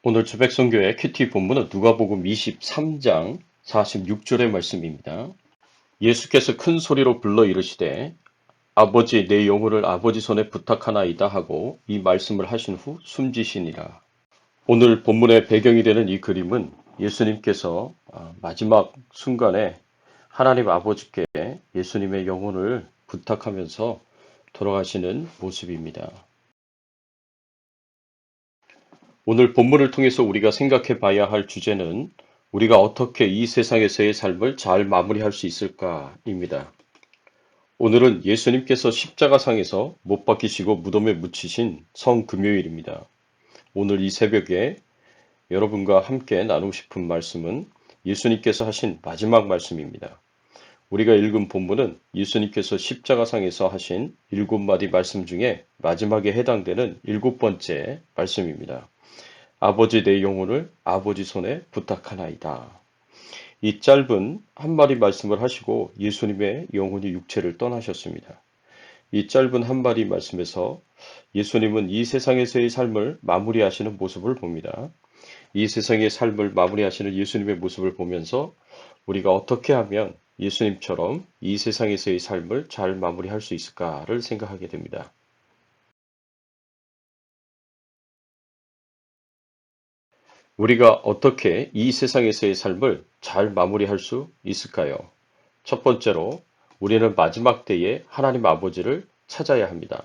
오늘 주백성교회 큐티 본문은 누가복음 23장 46절의 말씀입니다. 예수께서 큰 소리로 불러 이르시되 아버지 내 영혼을 아버지 손에 부탁하나이다 하고 이 말씀을 하신 후 숨지시니라. 오늘 본문의 배경이 되는 이 그림은 예수님께서 마지막 순간에 하나님 아버지께 예수님의 영혼을 부탁하면서 돌아가시는 모습입니다. 오늘 본문을 통해서 우리가 생각해 봐야 할 주제는 우리가 어떻게 이 세상에서의 삶을 잘 마무리할 수 있을까입니다. 오늘은 예수님께서 십자가상에서 못 박히시고 무덤에 묻히신 성금요일입니다. 오늘 이 새벽에 여러분과 함께 나누고 싶은 말씀은 예수님께서 하신 마지막 말씀입니다. 우리가 읽은 본문은 예수님께서 십자가상에서 하신 7마디 말씀 중에 마지막에 해당되는 7번째 말씀입니다. 아버지 내 영혼을 아버지 손에 부탁하나이다. 이 짧은 한 마디 말씀을 하시고 예수님의 영혼이 육체를 떠나셨습니다. 이 짧은 한 마디 말씀에서 예수님은 이 세상에서의 삶을 마무리하시는 모습을 봅니다. 이 세상의 삶을 마무리하시는 예수님의 모습을 보면서 우리가 어떻게 하면 예수님처럼 이 세상에서의 삶을 잘 마무리할 수 있을까를 생각하게 됩니다. 우리가 어떻게 이 세상에서의 삶을 잘 마무리할 수 있을까요? 첫 번째로 우리는 마지막 때에 하나님 아버지를 찾아야 합니다.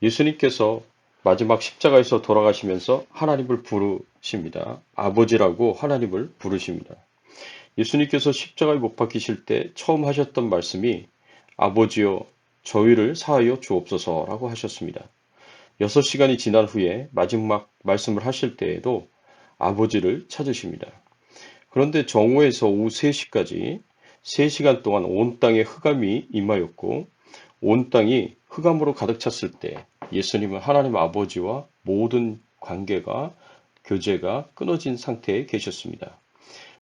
예수님께서 마지막 십자가에서 돌아가시면서 하나님을 부르십니다. 아버지라고 하나님을 부르십니다. 예수님께서 십자가에 못 박히실 때 처음 하셨던 말씀이 아버지여 저희를 사하여 주옵소서라고 하셨습니다. 6시간이 지난 후에 마지막 말씀을 하실 때에도 아버지를 찾으십니다. 그런데 정오에서 오후 3시까지 3시간 동안 온 땅에 흑암이 임하였고 온 땅이 흑암으로 가득 찼을 때 예수님은 하나님 아버지와 모든 관계가 교제가 끊어진 상태에 계셨습니다.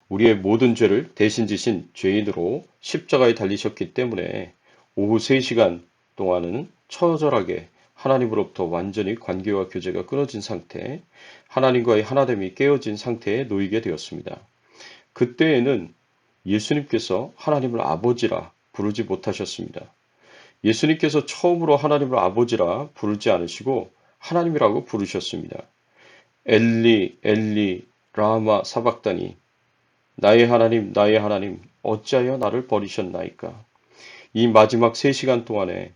우리의 모든 죄를 대신 지신 죄인으로 십자가에 달리셨기 때문에 오후 3시간 동안은 처절하게 하나님으로부터 완전히 관계와 교제가 끊어진 상태, 하나님과의 하나됨이 깨어진 상태에 놓이게 되었습니다. 그때에는 예수님께서 하나님을 아버지라 부르지 못하셨습니다. 예수님께서 처음으로 하나님을 아버지라 부르지 않으시고 하나님이라고 부르셨습니다. 엘리 엘리 라마 사박다니 나의 하나님 어찌하여 나를 버리셨나이까. 이 마지막 3시간 동안에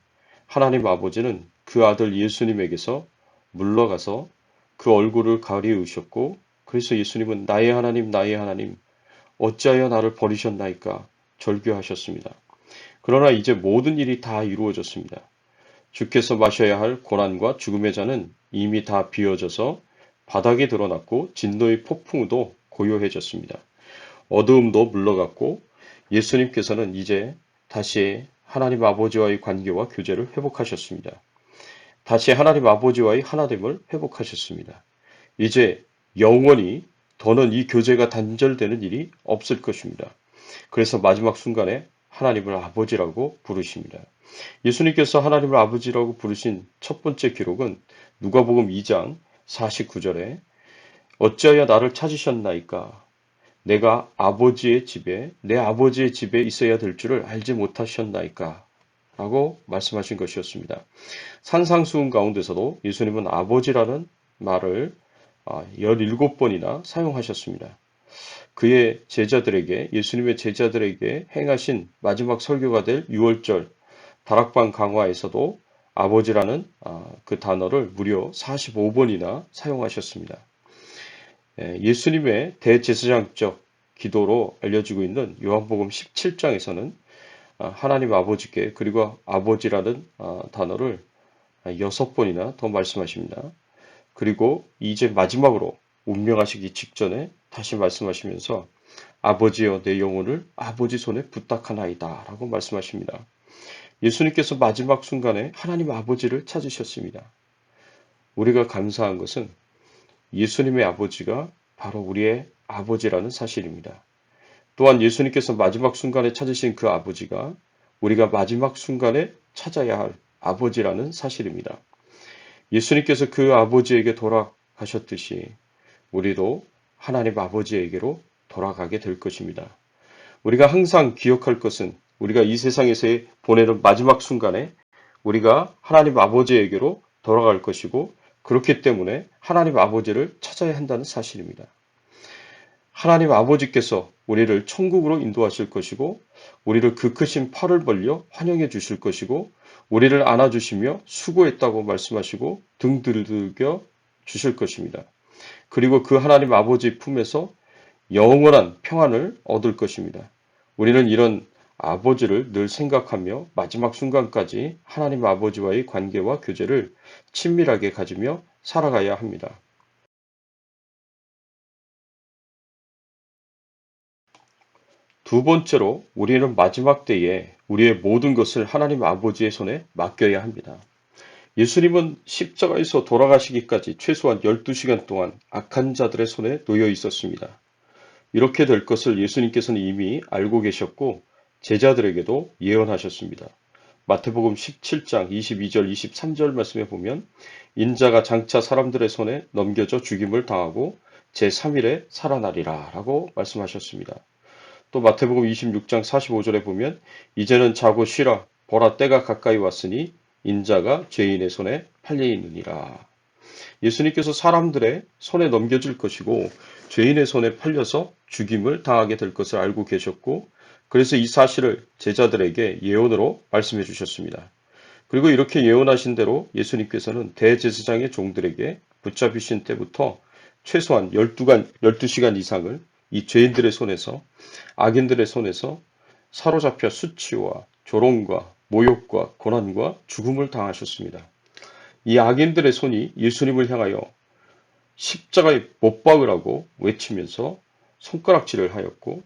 하나님 아버지는 그 아들 예수님에게서 물러가서 그 얼굴을 가리우셨고 그래서 예수님은 나의 하나님 어찌하여 나를 버리셨나이까 절규하셨습니다. 그러나 이제 모든 일이 다 이루어졌습니다. 주께서 마셔야 할 고난과 죽음의 잔은 이미 다 비워져서 바닥에 드러났고 진노의 폭풍우도 고요해졌습니다. 어두움도 물러갔고 예수님께서는 이제 다시 하나님 아버지와의 관계와 교제를 회복하셨습니다. 다시 하나님 아버지와의 하나됨을 회복하셨습니다. 이제 영원히 더는 이 교제가 단절되는 일이 없을 것입니다. 그래서 마지막 순간에 하나님을 아버지라고 부르십니다. 예수님께서 하나님을 아버지라고 부르신 첫 번째 기록은 누가복음 2장 49절에 어찌하여 나를 찾으셨나이까 내가 내 아버지의 집에 있어야 될 줄을 알지 못하셨나이까 라고 말씀하신 것이었습니다. 산상수훈 가운데서도 예수님은 아버지라는 말을 17번이나 사용하셨습니다. 예수님의 제자들에게 행하신 마지막 설교가 될 6월절 다락방 강화에서도 아버지라는 그 단어를 무려 45번이나 사용하셨습니다. 예수님의 대제사장적 기도로 알려지고 있는 요한복음 17장에서는 하나님 아버지께 그리고 아버지라는 단어를 6번이나 더 말씀하십니다. 그리고 이제 마지막으로 운명하시기 직전에 다시 말씀하시면서 아버지여 내 영혼을 아버지 손에 부탁하나이다 라고 말씀하십니다. 예수님께서 마지막 순간에 하나님 아버지를 찾으셨습니다. 우리가 감사한 것은 예수님의 아버지가 바로 우리의 아버지라는 사실입니다. 또한 예수님께서 마지막 순간에 찾으신 그 아버지가 우리가 마지막 순간에 찾아야 할 아버지라는 사실입니다. 예수님께서 그 아버지에게 돌아가셨듯이 우리도 하나님 아버지에게로 돌아가게 될 것입니다. 우리가 항상 기억할 것은 우리가 이 세상에서 보내는 마지막 순간에 우리가 하나님 아버지에게로 돌아갈 것이고 그렇기 때문에 하나님 아버지를 찾아야 한다는 사실입니다. 하나님 아버지께서 우리를 천국으로 인도하실 것이고 우리를 그 크신 팔을 벌려 환영해 주실 것이고 우리를 안아주시며 수고했다고 말씀하시고 등 들겨 주실 것입니다. 그리고 그 하나님 아버지 품에서 영원한 평안을 얻을 것입니다. 우리는 이런 아버지를 늘 생각하며 마지막 순간까지 하나님 아버지와의 관계와 교제를 친밀하게 가지며 살아가야 합니다. 두 번째로 우리는 마지막 때에 우리의 모든 것을 하나님 아버지의 손에 맡겨야 합니다. 예수님은 십자가에서 돌아가시기까지 최소한 12시간 동안 악한 자들의 손에 놓여 있었습니다. 이렇게 될 것을 예수님께서는 이미 알고 계셨고 제자들에게도 예언하셨습니다. 마태복음 17장 22절 23절 말씀에 보면 인자가 장차 사람들의 손에 넘겨져 죽임을 당하고 제3일에 살아나리라 라고 말씀하셨습니다. 또 마태복음 26장 45절에 보면 이제는 자고 쉬라 보라 때가 가까이 왔으니 인자가 죄인의 손에 팔려 있느니라. 예수님께서 사람들의 손에 넘겨질 것이고 죄인의 손에 팔려서 죽임을 당하게 될 것을 알고 계셨고 그래서 이 사실을 제자들에게 예언으로 말씀해 주셨습니다. 그리고 이렇게 예언하신 대로 예수님께서는 대제사장의 종들에게 붙잡히신 때부터 최소한 12시간 이상을 이 죄인들의 손에서 악인들의 손에서 사로잡혀 수치와 조롱과 모욕과 고난과 죽음을 당하셨습니다. 이 악인들의 손이 예수님을 향하여 십자가에 못 박으라고 외치면서 손가락질을 하였고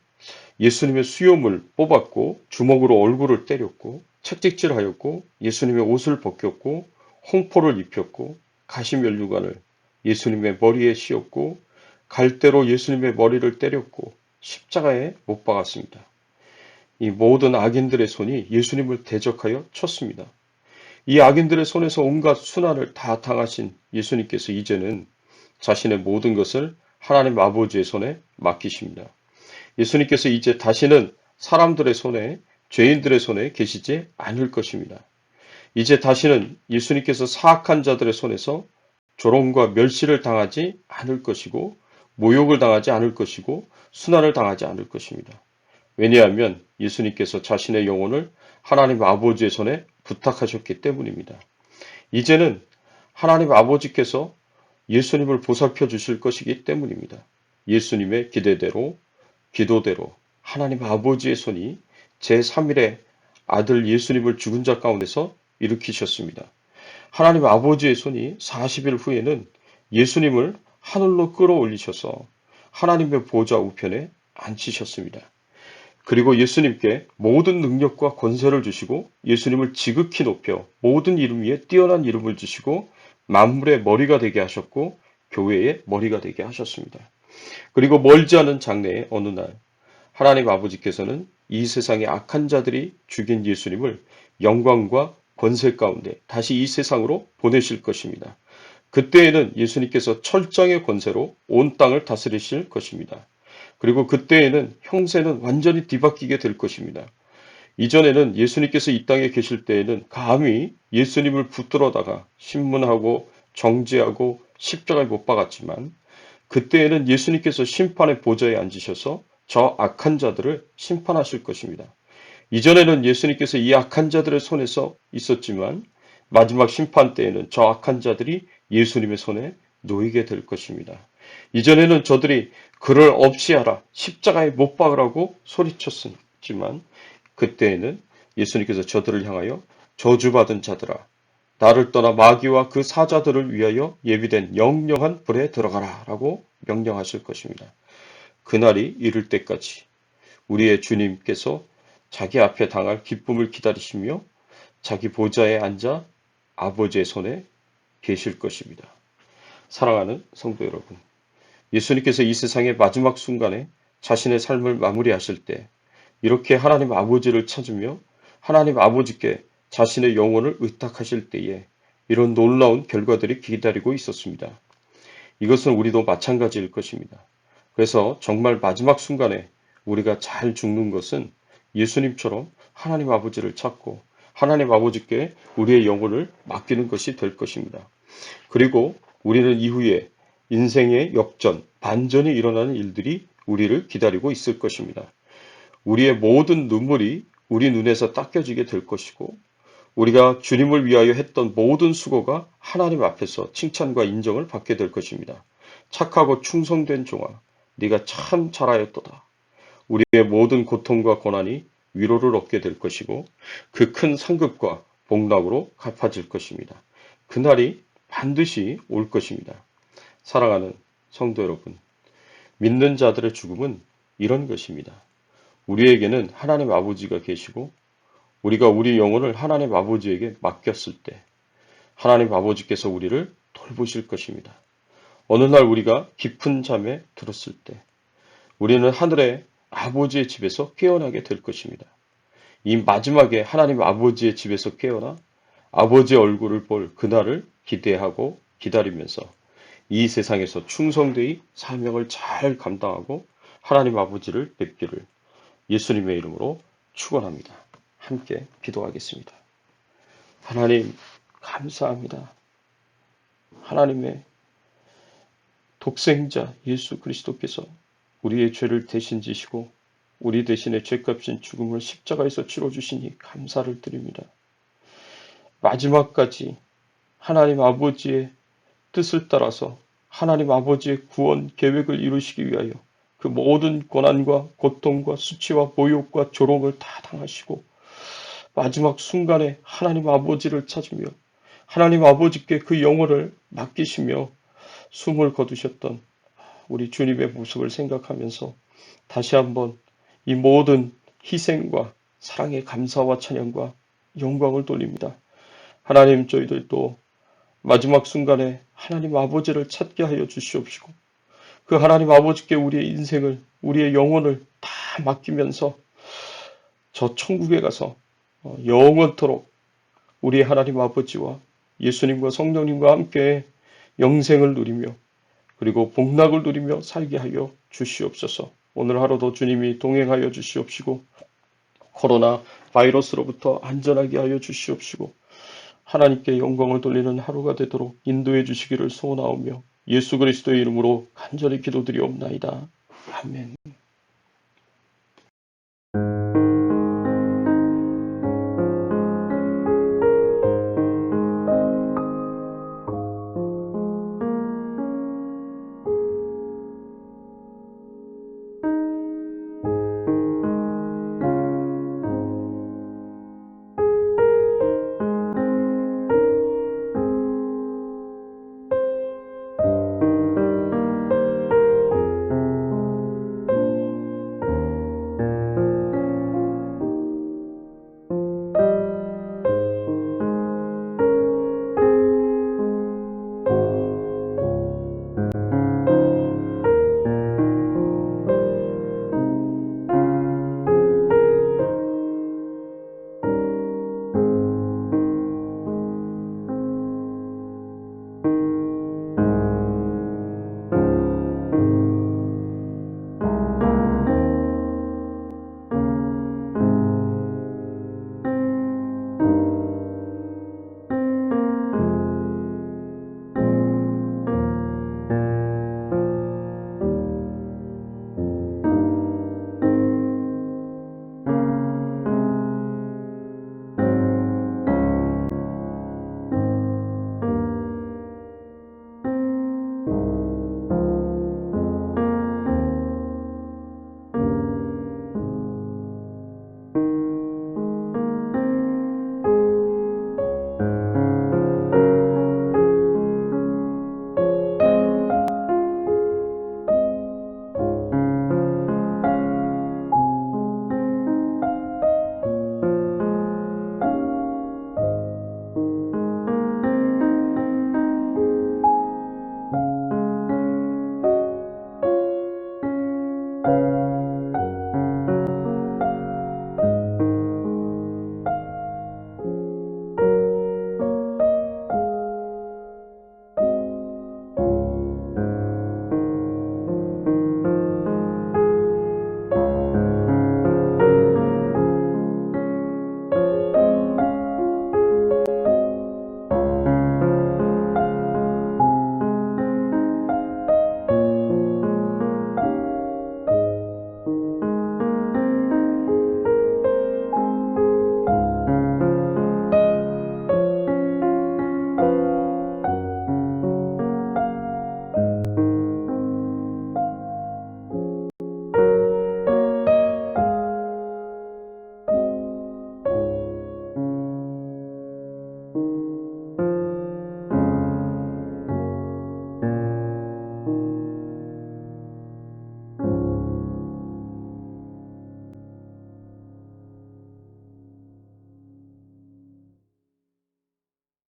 예수님의 수염을 뽑았고 주먹으로 얼굴을 때렸고 채찍질하였고 예수님의 옷을 벗겼고 홍포를 입혔고 가시면류관을 예수님의 머리에 씌웠고 갈대로 예수님의 머리를 때렸고 십자가에 못 박았습니다. 이 모든 악인들의 손이 예수님을 대적하여 쳤습니다. 이 악인들의 손에서 온갖 순환을 다 당하신 예수님께서 이제는 자신의 모든 것을 하나님 아버지의 손에 맡기십니다. 예수님께서 이제 다시는 사람들의 손에, 죄인들의 손에 계시지 않을 것입니다. 이제 다시는 예수님께서 사악한 자들의 손에서 조롱과 멸시를 당하지 않을 것이고, 모욕을 당하지 않을 것이고, 순환을 당하지 않을 것입니다. 왜냐하면 예수님께서 자신의 영혼을 하나님 아버지의 손에 부탁하셨기 때문입니다. 이제는 하나님 아버지께서 예수님을 보살펴 주실 것이기 때문입니다. 예수님의 기대대로, 기도대로 하나님 아버지의 손이 제3일에 아들 예수님을 죽은 자 가운데서 일으키셨습니다. 하나님 아버지의 손이 40일 후에는 예수님을 하늘로 끌어올리셔서 하나님의 보좌 우편에 앉히셨습니다. 그리고 예수님께 모든 능력과 권세를 주시고 예수님을 지극히 높여 모든 이름 위에 뛰어난 이름을 주시고 만물의 머리가 되게 하셨고 교회의 머리가 되게 하셨습니다. 그리고 멀지 않은 장래의 어느 날 하나님 아버지께서는 이 세상의 악한 자들이 죽인 예수님을 영광과 권세 가운데 다시 이 세상으로 보내실 것입니다. 그때에는 예수님께서 철장의 권세로 온 땅을 다스리실 것입니다. 그리고 그때에는 형세는 완전히 뒤바뀌게 될 것입니다. 이전에는 예수님께서 이 땅에 계실 때에는 감히 예수님을 붙들어다가 신문하고 정죄하고 십자가에 못 박았지만 그때에는 예수님께서 심판의 보좌에 앉으셔서 저 악한 자들을 심판하실 것입니다. 이전에는 예수님께서 이 악한 자들의 손에서 있었지만 마지막 심판 때에는 저 악한 자들이 예수님의 손에 놓이게 될 것입니다. 이전에는 저들이 그를 없이 하라, 십자가에 못 박으라고 소리쳤지만 그때에는 예수님께서 저들을 향하여 저주받은 자들아, 나를 떠나 마귀와 그 사자들을 위하여 예비된 영영한 불에 들어가라 라고 명령하실 것입니다. 그날이 이를 때까지 우리의 주님께서 자기 앞에 당할 기쁨을 기다리시며 자기 보좌에 앉아 아버지의 손에 계실 것입니다. 사랑하는 성도 여러분, 예수님께서 이 세상의 마지막 순간에 자신의 삶을 마무리하실 때 이렇게 하나님 아버지를 찾으며 하나님 아버지께 자신의 영혼을 의탁하실 때에 이런 놀라운 결과들이 기다리고 있었습니다. 이것은 우리도 마찬가지일 것입니다. 그래서 정말 마지막 순간에 우리가 잘 죽는 것은 예수님처럼 하나님 아버지를 찾고 하나님 아버지께 우리의 영혼을 맡기는 것이 될 것입니다. 그리고 우리는 이후에 인생의 역전, 반전이 일어나는 일들이 우리를 기다리고 있을 것입니다. 우리의 모든 눈물이 우리 눈에서 닦여지게 될 것이고 우리가 주님을 위하여 했던 모든 수고가 하나님 앞에서 칭찬과 인정을 받게 될 것입니다. 착하고 충성된 종아, 네가 참 잘하였도다. 우리의 모든 고통과 고난이 위로를 얻게 될 것이고 그 큰 상급과 복락으로 갚아질 것입니다. 그날이 반드시 올 것입니다. 사랑하는 성도 여러분, 믿는 자들의 죽음은 이런 것입니다. 우리에게는 하나님 아버지가 계시고 우리가 우리 영혼을 하나님 아버지에게 맡겼을 때 하나님 아버지께서 우리를 돌보실 것입니다. 어느 날 우리가 깊은 잠에 들었을 때 우리는 하늘의 아버지의 집에서 깨어나게 될 것입니다. 이 마지막에 하나님 아버지의 집에서 깨어나 아버지의 얼굴을 볼 그날을 기대하고 기다리면서 이 세상에서 충성되이 사명을 잘 감당하고 하나님 아버지를 뵙기를 예수님의 이름으로 축원합니다. 함께 기도하겠습니다. 하나님 감사합니다. 하나님의 독생자 예수 그리스도께서 우리의 죄를 대신 지시고 우리 대신에 죄값인 죽음을 십자가에서 치러주시니 감사를 드립니다. 마지막까지 하나님 아버지의 뜻을 따라서 하나님 아버지의 구원 계획을 이루시기 위하여 그 모든 고난과 고통과 수치와 모욕과 조롱을 다 당하시고 마지막 순간에 하나님 아버지를 찾으며 하나님 아버지께 그 영혼을 맡기시며 숨을 거두셨던 우리 주님의 모습을 생각하면서 다시 한번 이 모든 희생과 사랑의 감사와 찬양과 영광을 돌립니다. 하나님, 저희들도 마지막 순간에 하나님 아버지를 찾게 하여 주시옵시고 그 하나님 아버지께 우리의 인생을 우리의 영혼을 다 맡기면서 저 천국에 가서 영원토록 우리 하나님 아버지와 예수님과 성령님과 함께 영생을 누리며 그리고 복락을 누리며 살게 하여 주시옵소서. 오늘 하루도 주님이 동행하여 주시옵시고 코로나 바이러스로부터 안전하게 하여 주시옵시고 하나님께 영광을 돌리는 하루가 되도록 인도해 주시기를 소원하오며 예수 그리스도의 이름으로 간절히 기도드리옵나이다. 아멘.